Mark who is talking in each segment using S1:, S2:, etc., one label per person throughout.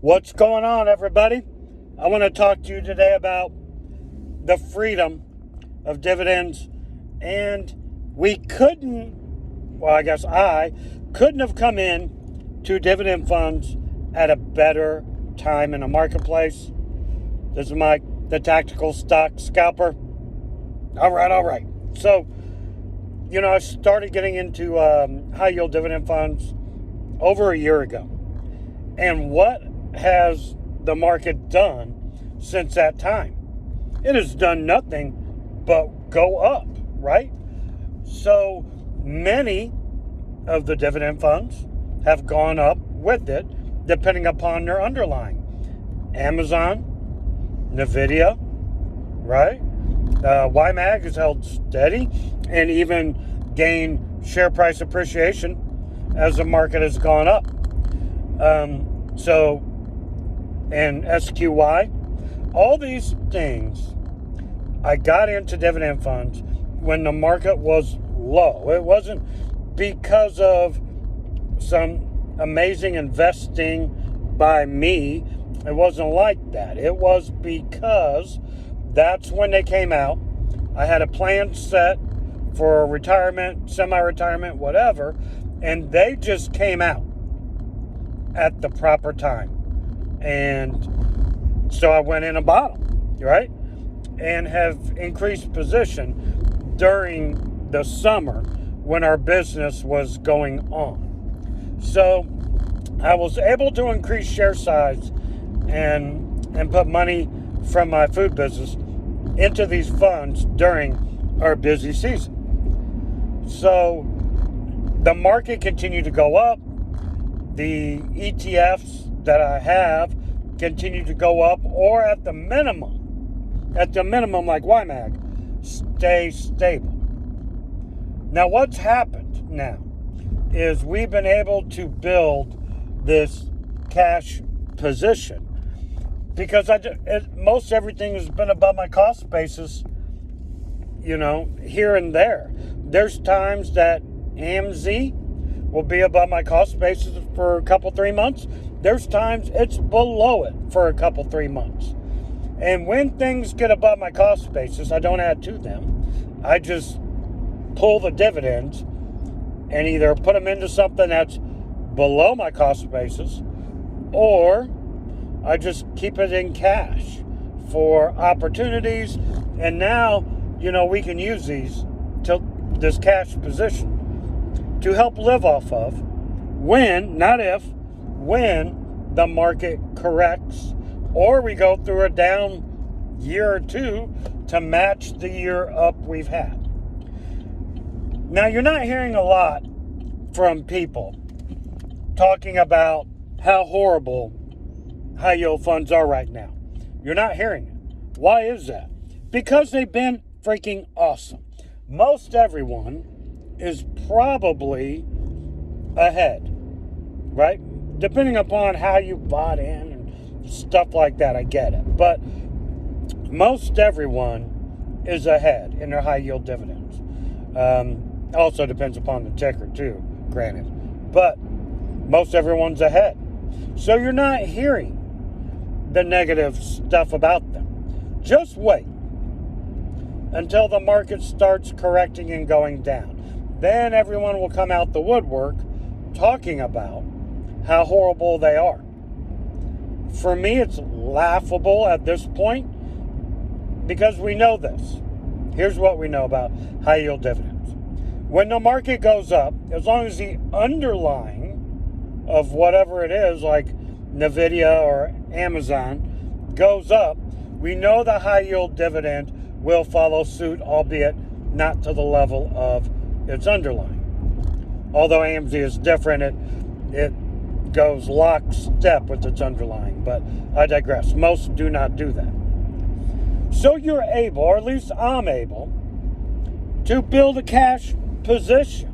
S1: What's going on, everybody? I want to talk to you today about the freedom of dividends. And I couldn't have come in to dividend funds at a better time in the marketplace. This is Mike, the tactical stock scalper. All right. So, I started getting into high yield dividend funds over a year ago. And what has the market done since that time? It has done nothing but go up, right? So many of the dividend funds have gone up with it, depending upon their underlying. Amazon, Nvidia, right? YMAG has held steady and even gained share price appreciation as the market has gone up. And SQY, all these things, I got into dividend funds when the market was low. It wasn't because of some amazing investing by me. It wasn't like that. It was because that's when they came out. I had a plan set for retirement, semi-retirement, whatever, and they just came out at the proper time. And so I went in and bought them, right? And have increased position during the summer when our business was going on. So I was able to increase share size and put money from my food business into these funds during our busy season. So the market continued to go up. The ETFs that I have continue to go up, or at the minimum like YMAG, stay stable. Now what's happened now is we've been able to build this cash position because most everything has been above my cost basis, here and there. There's times that AMZ will be above my cost basis for a couple, 3 months. There's times it's below it for a couple, 3 months. And when things get above my cost basis, I don't add to them. I just pull the dividends and either put them into something that's below my cost basis, or I just keep it in cash for opportunities. And now, we can use this cash position to help live off of when the market corrects, or we go through a down year or two to match the year up we've had. Now, you're not hearing a lot from people talking about how horrible high yield funds are right now. You're not hearing it. Why is that? Because they've been freaking awesome. Most everyone is probably ahead, right? Depending upon how you bought in and stuff like that, I get it. But most everyone is ahead in their high yield dividends. Also depends upon the ticker too, granted. But most everyone's ahead. So you're not hearing the negative stuff about them. Just wait until the market starts correcting and going down. Then everyone will come out the woodwork talking about how horrible they are. For me, it's laughable at this point because we know this. Here's what we know about high yield dividends. When the market goes up, as long as the underlying of whatever it is, like Nvidia or Amazon, goes up, we know the high yield dividend will follow suit, albeit not to the level of its underlying. Although AMZ is different, it goes lockstep with its underlying, but I digress. Most do not do that. So you're able, or at least I'm able, to build a cash position.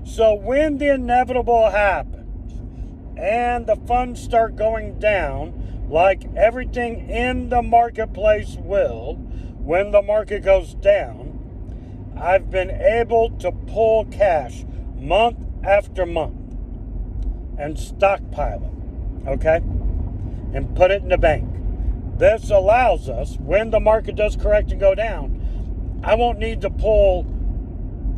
S1: So when the inevitable happens and the funds start going down, like everything in the marketplace will, when the market goes down, I've been able to pull cash month after month and stockpile it, okay? and put it in the bank. This allows us, when the market does correct and go down, I won't need to pull,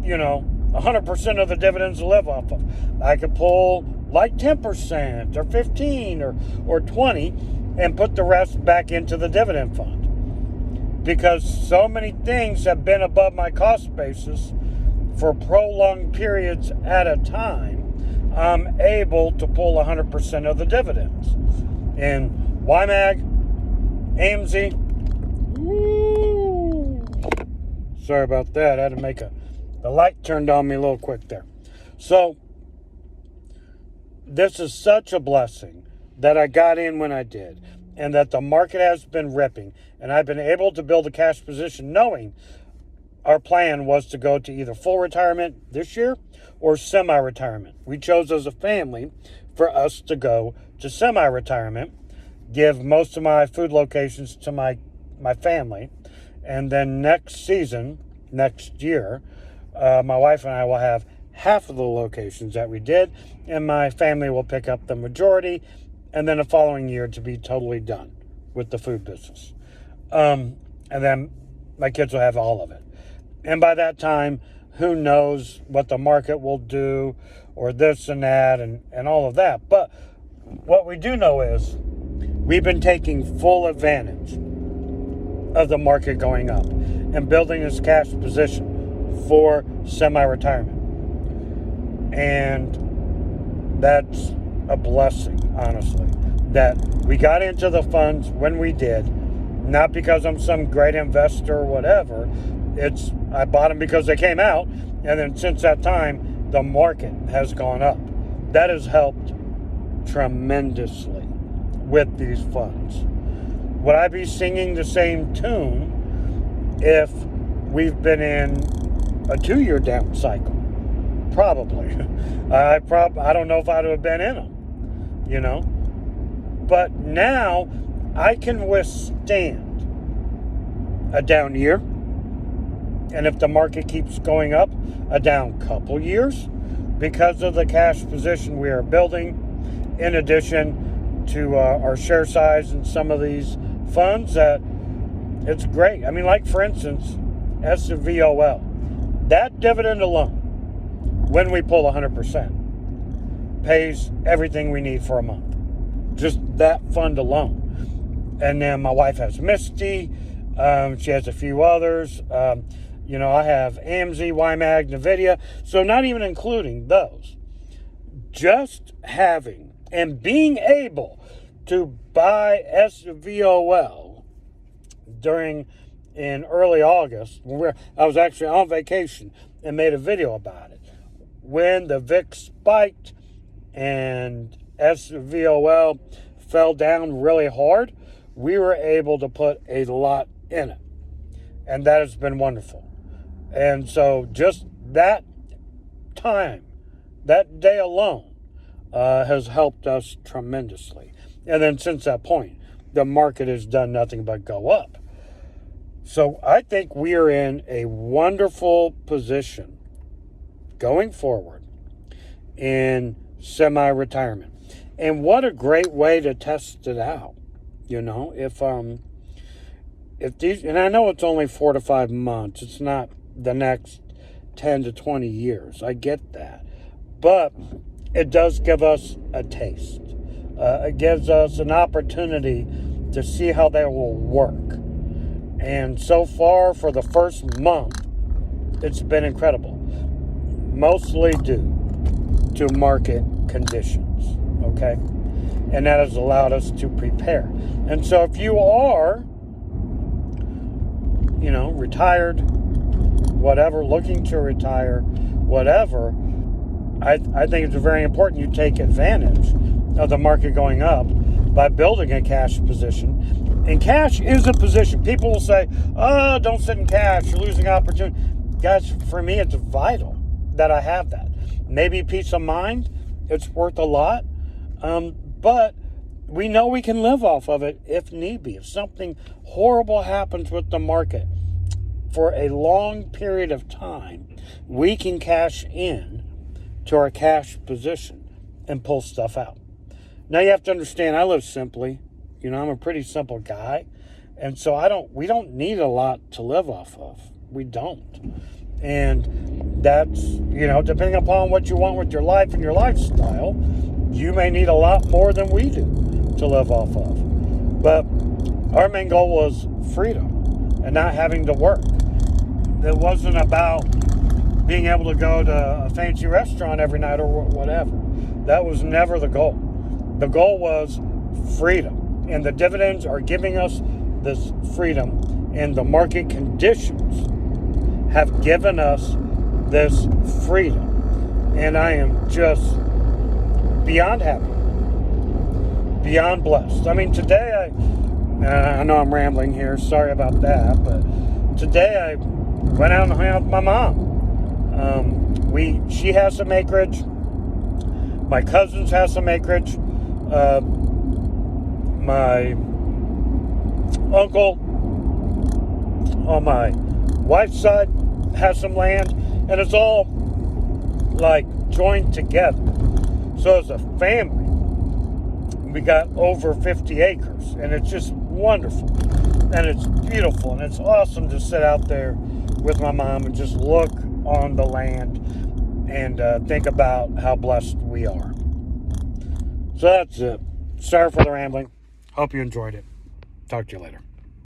S1: 100% of the dividends to live off of. I could pull like 10% or 15 or 20 and put the rest back into the dividend fund. Because so many things have been above my cost basis for prolonged periods at a time, I'm able to pull 100% of the dividends. In YMAG, AMZ, woo, sorry about that. I had to make the light turned on me a little quick there. So, this is such a blessing that I got in when I did, and that the market has been ripping, and I've been able to build a cash position knowing our plan was to go to either full retirement this year or semi-retirement. We chose as a family for us to go to semi-retirement, give most of my food locations to my family, and then next year, my wife and I will have half of the locations that we did, and my family will pick up the majority, and then the following year to be totally done with the food business. And then my kids will have all of it. And by that time, who knows what the market will do, or this and that, and all of that. But what we do know is we've been taking full advantage of the market going up and building this cash position for semi-retirement. And that's a blessing, honestly, that we got into the funds when we did, not because I'm some great investor or whatever. I bought them because they came out, and then since that time, the market has gone up. That has helped tremendously with these funds. Would I be singing the same tune if we've been in a 2-year down cycle? Probably. I don't know if I'd have been in them, But now I can withstand a down year, and if the market keeps going up, a down couple years, because of the cash position we are building, in addition to our share size in some of these funds. That it's great. I mean, like for instance, SVOL, that dividend alone, when we pull 100%, pays everything we need for a month. Just that fund alone. And then my wife has Misty. She has a few others. I have AMZ, YMAG, NVIDIA. So not even including those. Just having and being able to buy SVOL in early August, I was actually on vacation and made a video about it. When the VIX spiked and SVOL fell down really hard, we were able to put a lot in it. And that has been wonderful. And so just that time, that day alone, has helped us tremendously. And then since that point, the market has done nothing but go up. So I think we are in a wonderful position going forward in semi-retirement. And what a great way to test it out. If these, and I know it's only 4 to 5 months, it's not the next 10 to 20 years. I get that. But it does give us a taste. It gives us an opportunity to see how they will work. And so far, for the first month, it's been incredible. Mostly due to market conditions, okay? And that has allowed us to prepare. And so if you are, retired, whatever, looking to retire, whatever, I think it's very important you take advantage of the market going up by building a cash position. And cash is a position. People will say, oh, don't sit in cash, you're losing opportunity. Guys, for me, it's vital that I have that. Maybe peace of mind, it's worth a lot. But we know we can live off of it if need be. If something horrible happens with the market for a long period of time, we can cash in to our cash position and pull stuff out. Now you have to understand, I live simply. I'm a pretty simple guy. And so we don't need a lot to live off of. We don't. And that's, depending upon what you want with your life and your lifestyle, you may need a lot more than we do to live off of. But our main goal was freedom and not having to work. It wasn't about being able to go to a fancy restaurant every night or whatever. That was never the goal. The goal was freedom. And the dividends are giving us this freedom, and the market conditions have given us this freedom. And I am just beyond happy, beyond blessed. I mean, today I know I'm rambling here, sorry about that, but today I went out and hung out with my mom. She has some acreage. My cousins have some acreage. My uncle on my wife's side has some land, and it's all like joined together. So as a family, we got over 50 acres, and it's just wonderful, and it's beautiful, and it's awesome to sit out there with my mom and just look on the land and think about how blessed we are. So that's it. Sorry for the rambling. Hope you enjoyed it. Talk to you later.